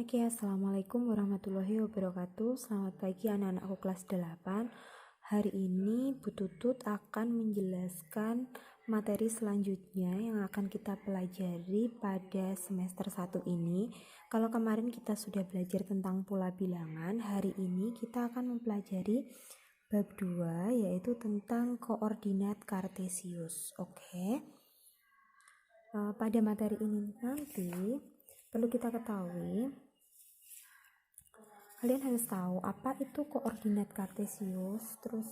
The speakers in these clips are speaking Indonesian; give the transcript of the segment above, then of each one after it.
Oke, Assalamualaikum warahmatullahi wabarakatuh. Selamat pagi anak-anakku kelas 8. Hari ini Bu Tutut akan menjelaskan materi selanjutnya yang akan kita pelajari pada semester 1 ini. Kalau kemarin kita sudah belajar tentang pola bilangan, hari ini kita akan mempelajari bab 2 yaitu tentang koordinat kartesius. Oke. Pada materi ini nanti perlu kita ketahui, kalian harus tahu apa itu koordinat kartesius, terus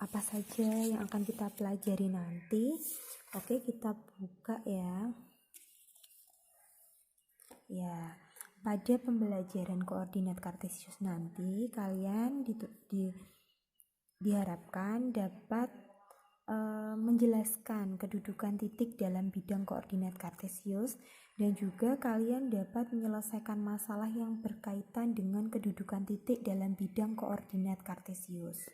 apa saja yang akan kita pelajari nanti. Oke, kita buka ya. Ya, pada pembelajaran koordinat kartesius nanti kalian diharapkan dapat menjelaskan kedudukan titik dalam bidang koordinat kartesius, dan juga kalian dapat menyelesaikan masalah yang berkaitan dengan kedudukan titik dalam bidang koordinat kartesius.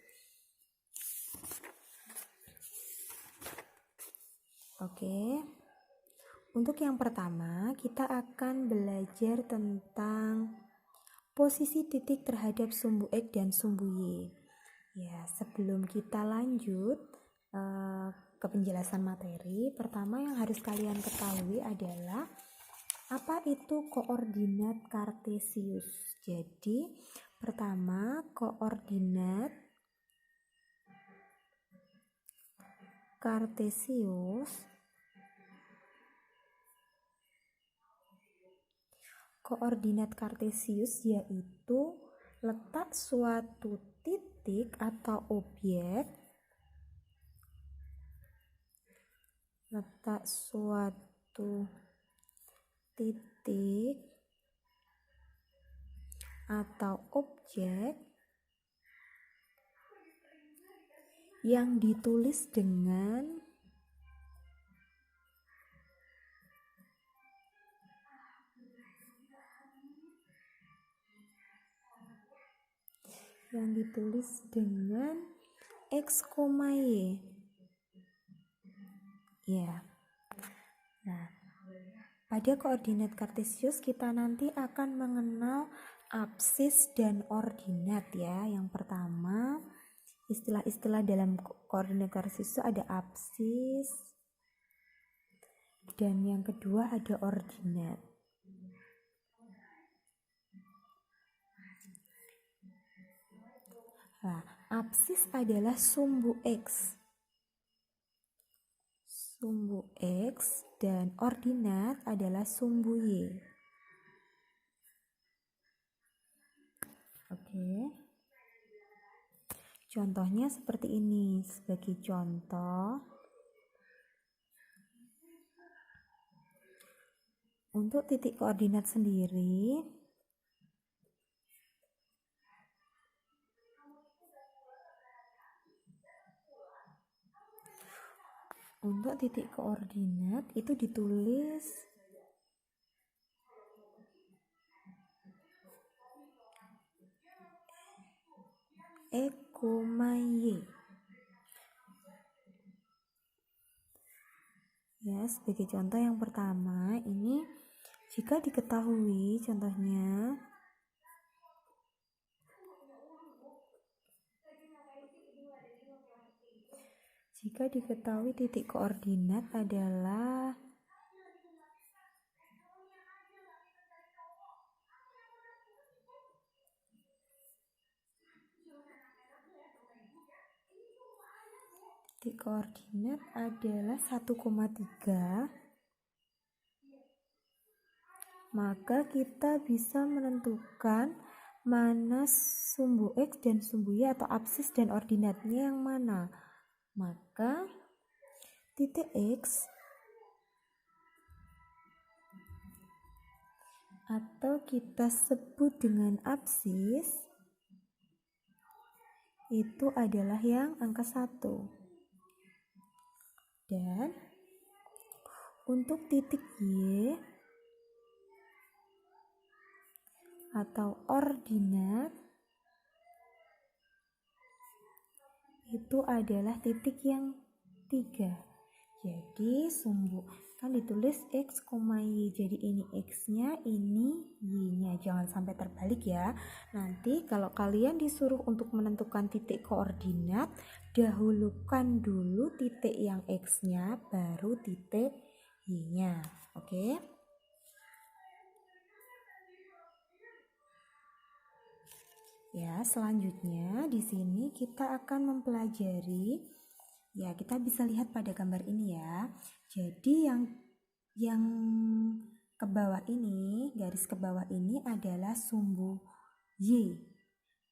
Oke. Untuk yang pertama, kita akan belajar tentang posisi titik terhadap sumbu X dan sumbu Y. Ya, sebelum kita lanjut ke penjelasan materi, pertama yang harus kalian ketahui adalah apa itu koordinat kartesius. Jadi, pertama koordinat kartesius yaitu letak suatu titik atau objek yang ditulis dengan X, Y. Ya. Nah, pada koordinat kartesius kita nanti akan mengenal absis dan ordinat ya. Yang pertama, istilah-istilah dalam koordinat kartesius ada absis, dan yang kedua ada ordinat. Nah, absis adalah sumbu X dan ordinat adalah sumbu Y. Oke. Contohnya seperti ini. Sebagai contoh, untuk titik koordinat sendiri, untuk titik koordinat itu ditulis X, Y. Ya, sebagai contoh yang pertama ini, jika diketahui contohnya titik koordinat adalah titik koordinat adalah 1,3, maka kita bisa menentukan mana sumbu X dan sumbu Y atau absis dan ordinatnya yang mana. Maka titik X atau kita sebut dengan absis itu adalah yang angka 1. Dan untuk titik Y atau ordinat itu adalah titik yang 3. Jadi kan ditulis X, Y. Jadi ini X-nya, ini Y-nya. Jangan sampai terbalik ya. Nanti kalau kalian disuruh untuk menentukan titik koordinat, dahulukan dulu titik yang X-nya, baru titik Y-nya. Oke? Ya, selanjutnya di sini kita akan mempelajari, ya kita bisa lihat pada gambar ini ya. Jadi yang ke bawah ini, garis ke bawah ini adalah sumbu Y.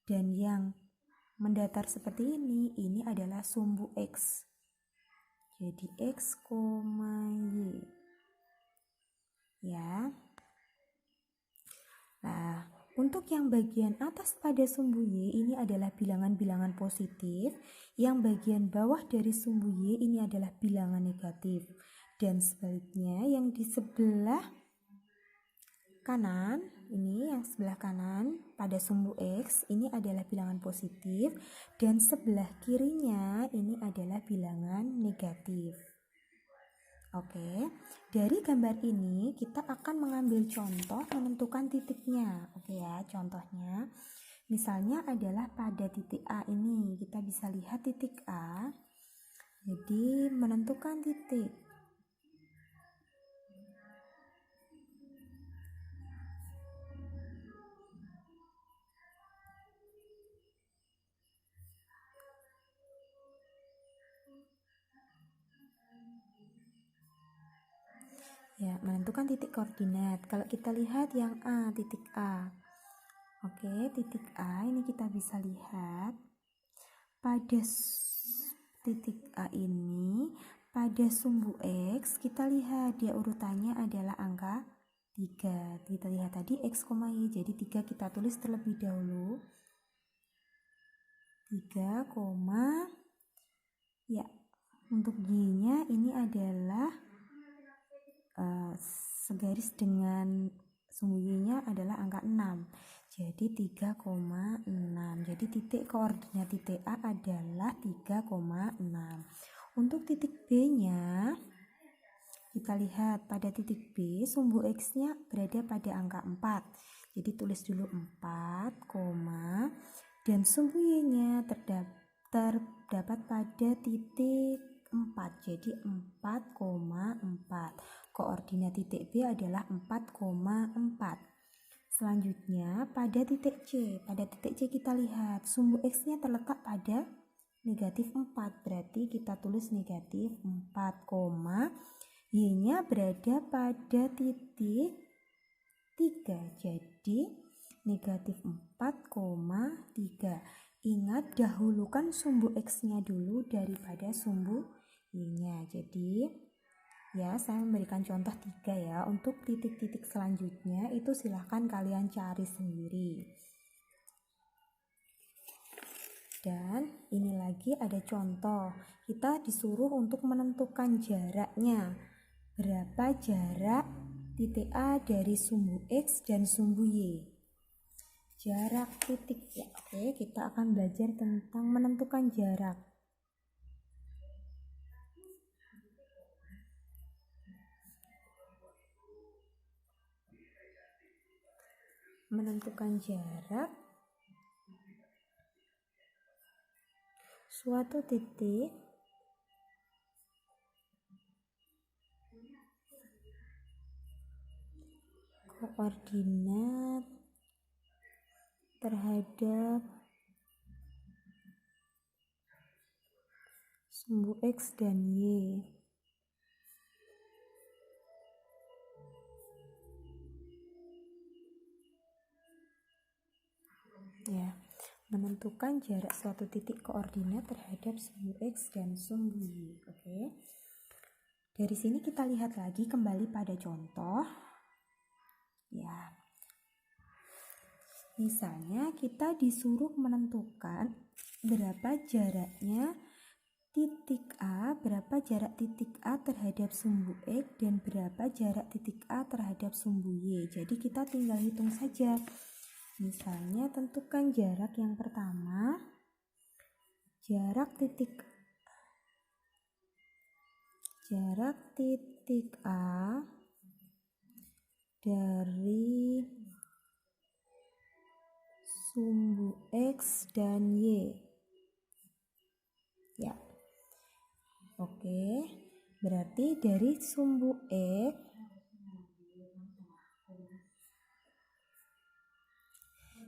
Dan yang mendatar seperti ini adalah sumbu X. Jadi X, Y. Ya. Nah, untuk yang bagian atas pada sumbu Y ini adalah bilangan-bilangan positif, yang bagian bawah dari sumbu Y ini adalah bilangan negatif. Dan sebaliknya yang di sebelah kanan, ini yang sebelah kanan pada sumbu X ini adalah bilangan positif, dan sebelah kirinya ini adalah bilangan negatif. Oke, dari gambar ini kita akan mengambil contoh menentukan titiknya. Oke ya, contohnya misalnya adalah pada titik A ini, kita bisa lihat titik A. Jadi menentukan titik. Ya, menentukan titik koordinat. Kalau kita lihat yang A, titik A. Oke, titik A ini kita bisa lihat pada titik A ini, pada sumbu X, kita lihat dia urutannya adalah angka 3. Kita lihat tadi X, Y, jadi 3 kita tulis terlebih dahulu. 3, ya, untuk Y-nya ini adalah segaris dengan sumbu Y-nya adalah angka 6. Jadi 3,6. Jadi titik koordinat titik A adalah 3,6. Untuk titik B-nya kita lihat pada titik B sumbu X-nya berada pada angka 4. Jadi tulis dulu 4, dan sumbu Y-nya terdapat pada titik 4. Jadi 4,4. Koordinat titik B adalah 4,4. Selanjutnya pada titik C. Pada titik C kita lihat sumbu X-nya terletak pada negatif 4. Berarti kita tulis negatif 4, Y-nya berada pada titik 3. Jadi negatif 4,3. Ingat dahulukan sumbu X-nya dulu daripada sumbu Y-nya. Jadi ya, saya memberikan contoh 3 ya. Untuk titik-titik selanjutnya itu silahkan kalian cari sendiri. Dan ini lagi ada contoh. Kita disuruh untuk menentukan jaraknya. Berapa jarak titik A dari sumbu X dan sumbu Y? Jarak titik ya. Oke, kita akan belajar tentang menentukan jarak. Menentukan jarak suatu titik koordinat terhadap sumbu X dan Y. Ya, menentukan jarak suatu titik koordinat terhadap sumbu X dan sumbu Y. Oke. Dari sini kita lihat lagi kembali pada contoh. Ya. Misalnya kita disuruh menentukan berapa jaraknya titik A, berapa jarak titik A terhadap sumbu X dan berapa jarak titik A terhadap sumbu Y. Jadi kita tinggal hitung saja. Misalnya tentukan jarak yang pertama, jarak titik jarak titik A dari sumbu X dan Y. Ya. Oke. Berarti dari sumbu X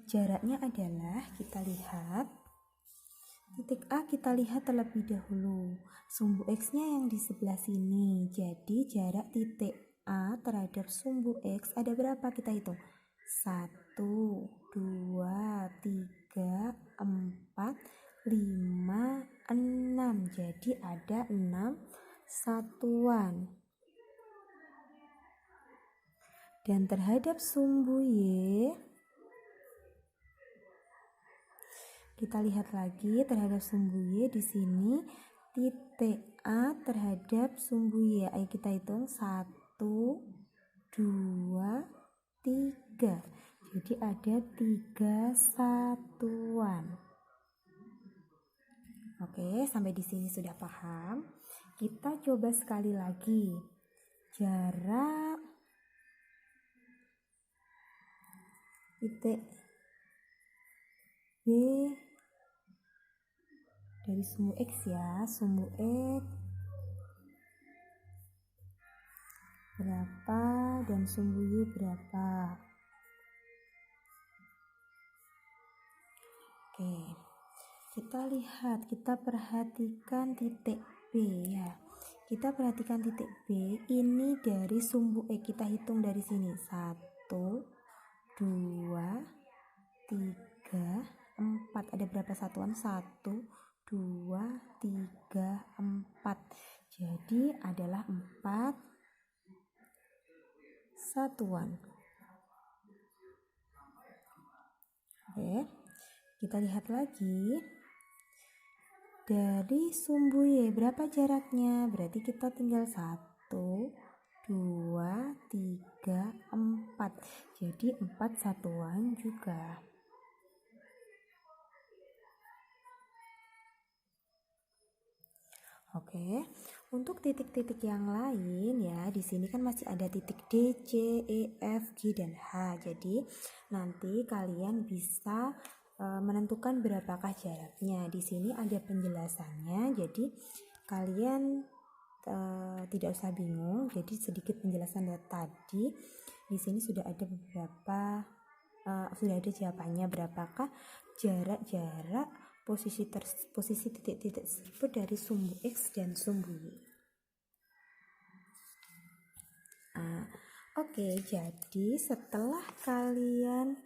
jaraknya adalah, kita lihat titik A, kita lihat terlebih dahulu sumbu X-nya yang di sebelah sini. Jadi jarak titik A terhadap sumbu X ada berapa? Kita hitung. 1, 2, 3, 4, 5, 6. Jadi ada 6 satuan. Dan terhadap sumbu Y, kita lihat lagi terhadap sumbu Y di sini titik A terhadap sumbu Y. Ayo kita hitung 1, 2, 3. Jadi ada 3 satuan. Oke, sampai di sini sudah paham? Kita coba sekali lagi. Jarak titik B dari sumbu X ya, sumbu X berapa dan sumbu Y berapa. Oke, kita lihat, kita perhatikan titik B ya. Kita perhatikan titik B ini dari sumbu X, kita hitung dari sini 1, 2, 3, 4. Ada berapa satuan? 1, 2, 3, 4. Jadi adalah 4 satuan. Oke, kita lihat lagi. Dari sumbu Y berapa jaraknya? Berarti kita tinggal 1, 2, 3, 4. Jadi 4 satuan juga. Oke, untuk titik-titik yang lain ya, di sini kan masih ada titik D, C, E, F, G, dan H. Jadi nanti kalian bisa menentukan berapakah jaraknya. Di sini ada penjelasannya, jadi kalian tidak usah bingung. Jadi sedikit penjelasan dari tadi. Di sini sudah ada beberapa, sudah ada jawabannya berapakah jarak-jarak posisi titik-titik tersebut dari sumbu X dan sumbu Y. Oke, jadi setelah kalian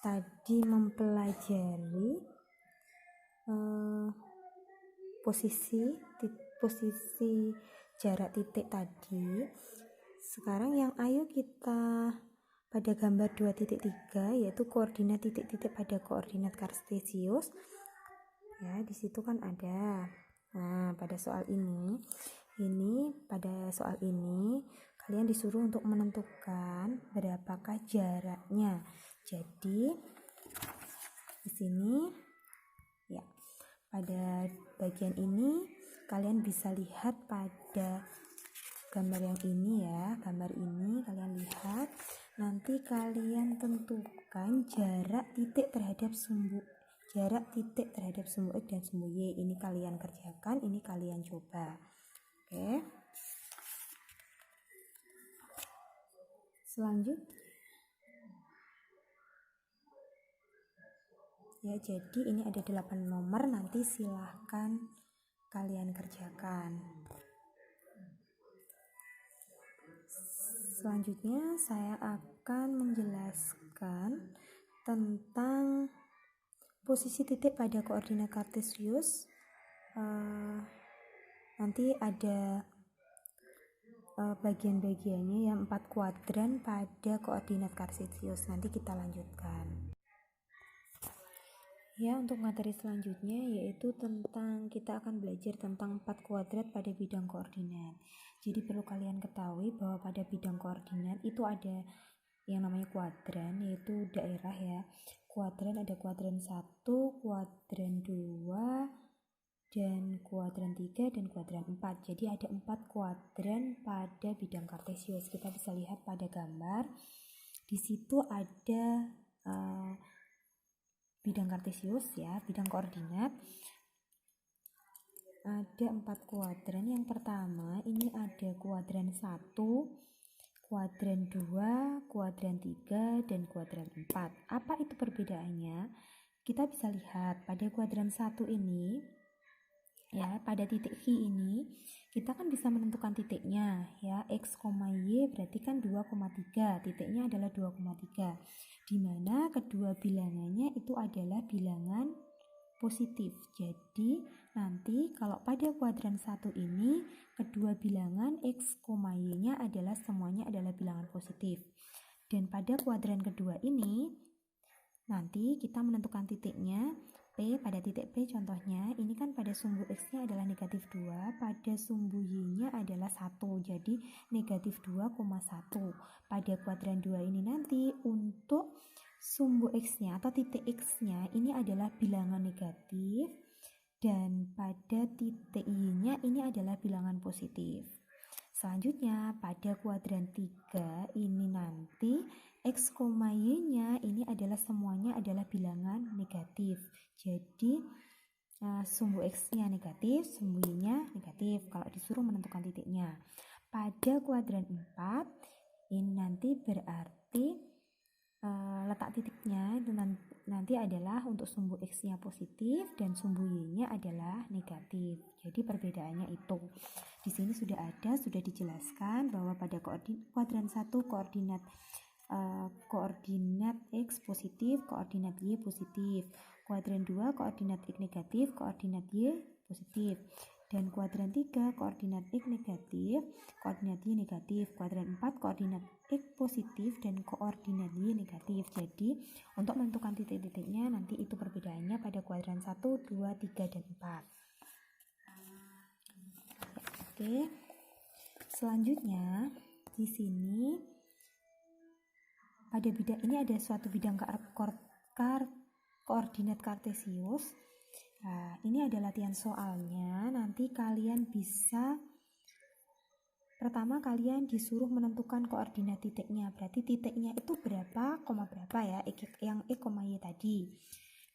tadi mempelajari posisi jarak titik tadi, sekarang yang ayo kita pada gambar 2.3 yaitu koordinat titik-titik pada koordinat kartesius. Ya, di situ kan ada. Nah, pada soal ini kalian disuruh untuk menentukan berapakah jaraknya. Jadi di sini ya, pada bagian ini kalian bisa lihat pada gambar yang ini ya. Gambar ini kalian lihat. Nanti kalian tentukan jarak titik terhadap sumbu X dan sumbu Y. Ini kalian kerjakan, ini kalian coba. Oke. Selanjutnya ya, jadi ini ada 8 nomor, nanti silahkan kalian kerjakan. Selanjutnya saya akan menjelaskan tentang posisi titik pada koordinat kartesius. Nanti ada bagian-bagiannya yang 4 kuadran pada koordinat kartesius. Nanti kita lanjutkan. Ya, untuk materi selanjutnya yaitu kita akan belajar tentang 4 kuadrat pada bidang koordinat. Jadi perlu kalian ketahui bahwa pada bidang koordinat itu ada yang namanya kuadran, yaitu daerah ya. Kuadran ada kuadran 1, kuadran 2, dan kuadran 3 dan kuadran 4. Jadi ada 4 kuadran pada bidang kartesius. Kita bisa lihat pada gambar. Di situ ada bidang kartesius ya, bidang koordinat. Ada 4 kuadran. Yang pertama ini ada kuadran 1, kuadran 2, kuadran 3, dan kuadran 4. Apa itu perbedaannya? Kita bisa lihat pada kuadran 1 ini ya, pada titik H ini kita kan bisa menentukan titiknya ya, X, Y berarti kan 2,3, titiknya adalah 2,3, di mana kedua bilangannya itu adalah bilangan positif. Jadi nanti kalau pada kuadran 1 ini kedua bilangan X, Y nya adalah semuanya adalah bilangan positif. Dan pada kuadran kedua ini nanti kita menentukan titiknya P. Pada titik P contohnya ini kan pada sumbu X nya adalah negatif 2, pada sumbu Y nya adalah 1, jadi negatif 2,1. Pada kuadran 2 ini nanti untuk sumbu X nya atau titik X nya ini adalah bilangan negatif, dan pada titik Y nya ini adalah bilangan positif. Selanjutnya pada kuadran 3 ini nanti X, Y nya ini adalah semuanya adalah bilangan negatif. Jadi sumbu X nya negatif, sumbu Y nya negatif kalau disuruh menentukan titiknya. Pada kuadran 4 ini nanti berarti letak titiknya itu nanti adalah untuk sumbu X nya positif dan sumbu Y nya adalah negatif. Jadi perbedaannya itu. Di sini sudah dijelaskan bahwa pada kuadran 1 koordinat X positif, koordinat Y positif. Kuadran 2 koordinat X negatif, koordinat Y positif. Dan kuadran 3 koordinat X negatif, koordinat Y negatif. Kuadran 4 koordinat X positif dan koordinat Y negatif. Jadi untuk menentukan titik-titiknya nanti itu perbedaannya pada kuadran 1, 2, 3, dan 4. Oke. Selanjutnya di sini pada bidang ini ada suatu bidang koordinat kartesius. Nah, ini ada latihan soalnya. Nanti kalian bisa pertama kalian disuruh menentukan koordinat titiknya. Berarti titiknya itu berapa, berapa ya, yang X, Y tadi.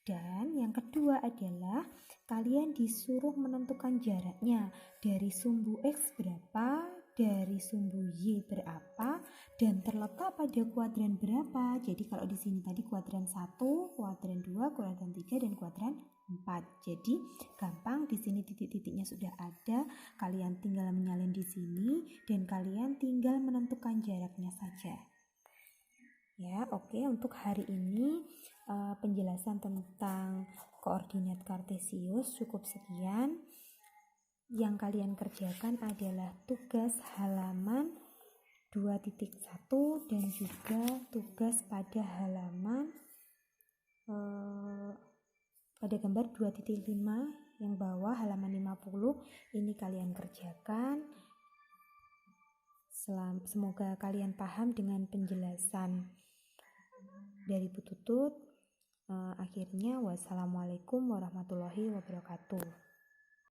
Dan yang kedua adalah kalian disuruh menentukan jaraknya dari sumbu X berapa, dari sumbu Y berapa, dan terletak pada kuadran berapa. Jadi kalau di sini tadi kuadran 1, kuadran 2, kuadran 3, dan kuadran 4. Jadi gampang, di sini titik-titiknya sudah ada. Kalian tinggal menyalin di sini dan kalian tinggal menentukan jaraknya saja. Ya, oke. Untuk hari ini penjelasan tentang koordinat kartesius cukup sekian. Yang kalian kerjakan adalah tugas halaman 2.1 dan juga tugas pada halaman pada gambar 2.5 yang bawah halaman 50 ini kalian kerjakan. Semoga kalian paham dengan penjelasan dari Bu Tutut. Akhirnya wassalamualaikum warahmatullahi wabarakatuh.